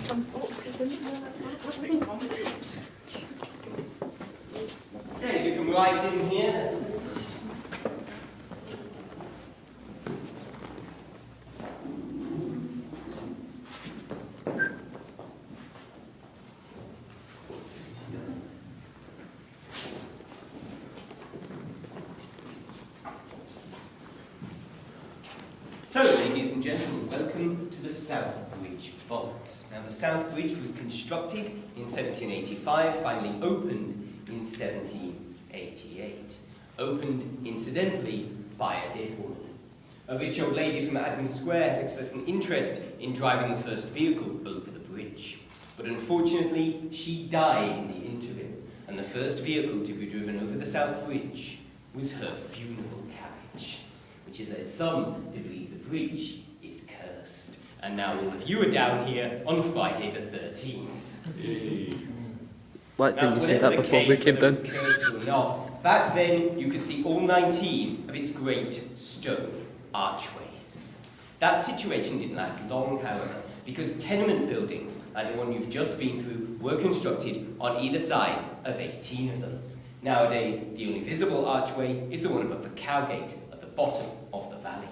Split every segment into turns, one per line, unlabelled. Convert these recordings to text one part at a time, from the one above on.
Okay, you can write in here, that's it. So, ladies and gentlemen, welcome to the South Bridge Vault. Now, the South Bridge was constructed in 1785, finally opened in 1788. Opened, incidentally, by a dead woman. A rich old lady from Adam Square had expressed an interest in driving the first vehicle over the bridge. But unfortunately, she died in the interim, and the first vehicle to be driven over the South Bridge was her funeral carriage, which has led some to believe the bridge is cursed. And now all of you are down here on Friday the 13th.
Why didn't you say that before we came down?
Cursed or not, back then you could see all 19 of its great stone archways. That situation didn't last long, however, because tenement buildings, like the one you've just been through, were constructed on either side of 18 of them. Nowadays, the only visible archway is the one above the Cowgate at the bottom of the valley.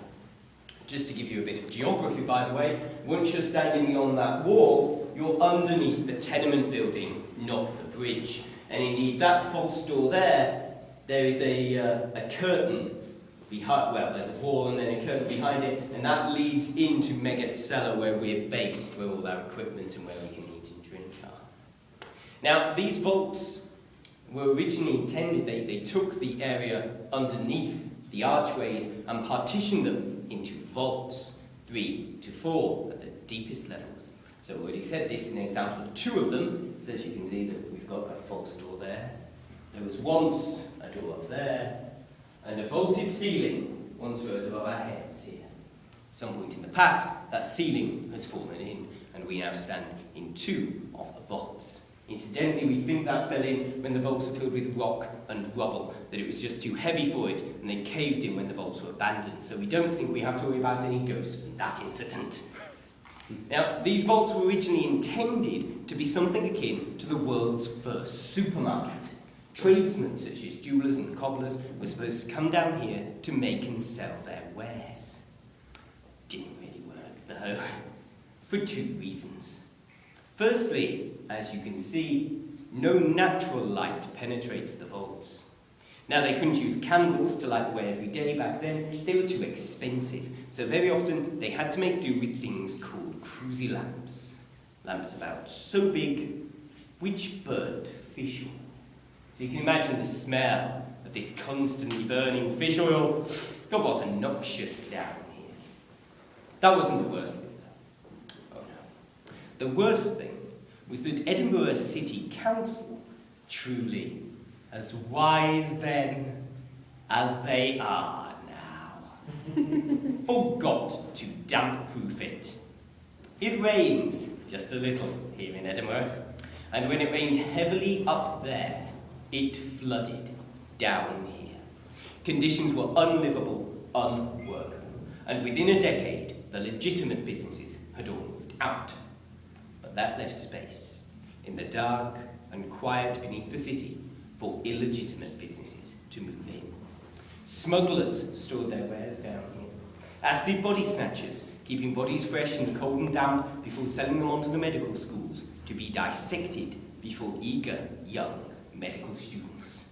Just to give you a bit of geography, by the way, once you're standing beyond that wall, you're underneath the tenement building, not the bridge. And indeed, that false door there is a curtain behind, well, there's a wall and then a curtain behind it, and that leads into Mercat's cellar where we're based, where all our equipment and where we can eat and drink are. Now, these vaults were originally intended, they took the area underneath the archways and partitioned them into vaults, 3 to 4 at the deepest levels. So I already said this is an example of 2 of them, so as you can see that we've got a false door there. There was once a door up there, and a vaulted ceiling once rose above our heads here. At some point in the past, that ceiling has fallen in, and we now stand in 2 of the vaults. Incidentally, we think that fell in when the vaults were filled with rock and rubble, that it was just too heavy for it, and they caved in when the vaults were abandoned, so we don't think we have to worry about any ghosts from that incident. Now, these vaults were originally intended to be something akin to the world's first supermarket. Tradesmen, such as jewellers and cobblers, were supposed to come down here to make and sell their wares. Didn't really work, though, for 2 reasons. Firstly, as you can see, no natural light penetrates the vaults. Now, they couldn't use candles to light the way every day back then. They were too expensive, so very often they had to make do with things called cruisy lamps. Lamps about so big, which burned fish oil. So you can imagine the smell of this constantly burning fish oil got rather noxious down here. That wasn't the worst thing, though. Oh no. The worst thing was that Edinburgh City Council, truly as wise then as they are now, forgot to damp-proof it. It rains just a little here in Edinburgh, and when it rained heavily up there, it flooded down here. Conditions were unlivable, unworkable, and within a decade, the legitimate businesses had all moved out. But that left space in the dark and quiet beneath the city for illegitimate businesses to move in. Smugglers stored their wares down here, as did body snatchers, keeping bodies fresh and cold and damp before selling them onto the medical schools to be dissected before eager young medical students.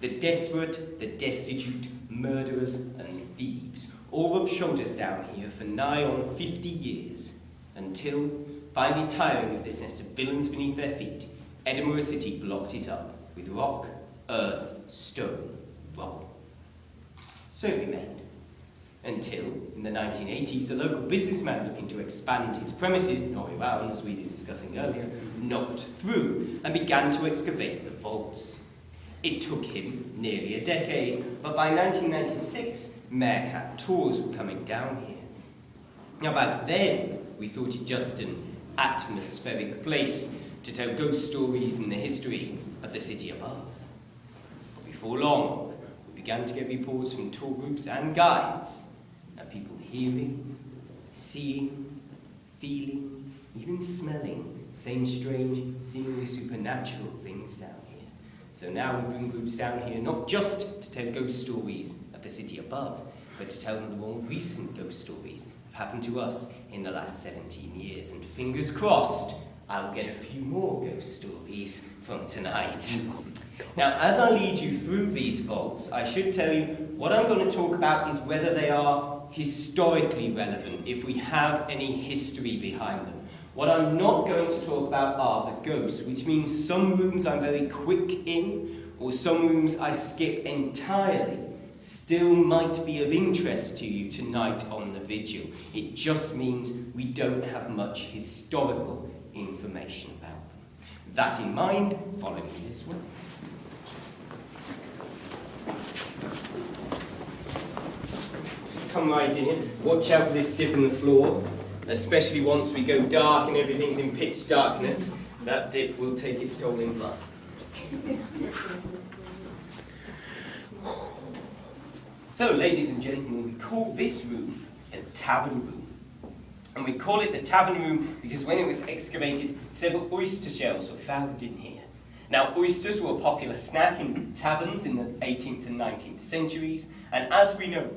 The desperate, the destitute, murderers and thieves all rubbed shoulders down here for nigh on 50 years, until, finally tiring of this nest of villains beneath their feet, Edinburgh City blocked it up with rock, earth, stone, rubble. So it remained, until, in the 1980s, a local businessman looking to expand his premises in Orion, as we were discussing earlier, knocked through and began to excavate the vaults. It took him nearly a decade, but by 1996, Mercat tours were coming down here. Now, back then, we thought it just an atmospheric place to tell ghost stories and the history of the city above. But before long, we began to get reports from tour groups and guides of people hearing, seeing, feeling, even smelling same strange, seemingly supernatural things down here. So now we bring groups down here not just to tell ghost stories of the city above, but to tell them the more recent ghost stories that have happened to us in the last 17 years. And fingers crossed, I'll get a few more ghost stories from tonight. Now, as I lead you through these vaults, I should tell you what I'm going to talk about is whether they are historically relevant, if we have any history behind them. What I'm not going to talk about are the ghosts, which means some rooms I'm very quick in, or some rooms I skip entirely, still might be of interest to you tonight on the vigil. It just means we don't have much historical information about them. That in mind, follow me this way. Come right in here. Watch out for this dip in the floor, especially once we go dark and everything's in pitch darkness. That dip will take its toll in blood. So, ladies and gentlemen, we call this room a tavern room. And we call it the tavern room because when it was excavated, several oyster shells were found in here. Now, oysters were a popular snack in taverns in the 18th and 19th centuries, and as we know,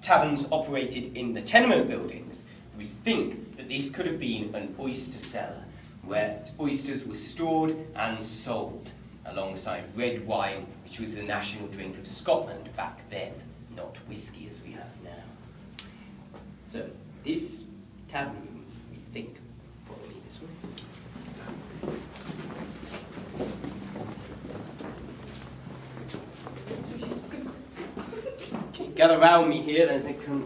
taverns operated in the tenement buildings. We think that this could have been an oyster cellar, where oysters were stored and sold, alongside red wine, which was the national drink of Scotland back then, not whiskey as we have now. So, this tavern room, we think, follow me this way. Okay, gather around me here, then say, come.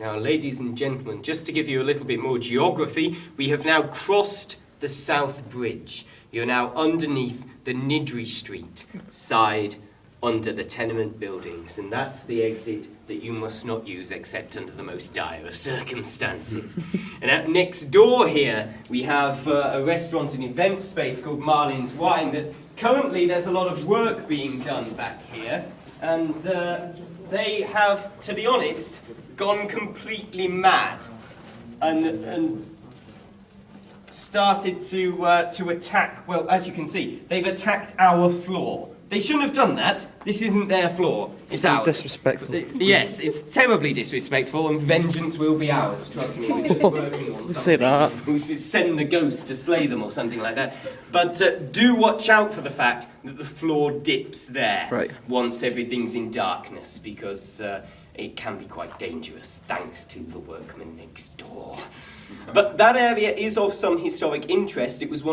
Now, ladies and gentlemen, just to give you a little bit more geography, we have now crossed the South Bridge. You're now underneath the Nidri Street side under the tenement buildings, and that's the exit that you must not use except under the most dire of circumstances. And out next door here, we have a restaurant and event space called Marlin's Wine that currently there's a lot of work being done back here, and they have, to be honest, gone completely mad and started to attack, well, as you can see, they've attacked our floor. They shouldn't have done that. This isn't their floor. It's ours.
Disrespectful.
Yes, it's terribly disrespectful, and vengeance will be ours. Trust me, we're just working on something.
Say that.
We'll send the ghosts to slay them or something like that. But do watch out for the fact that the floor dips there once everything's in darkness, because it can be quite dangerous, thanks to the workmen next door. But that area is of some historic interest. It was one of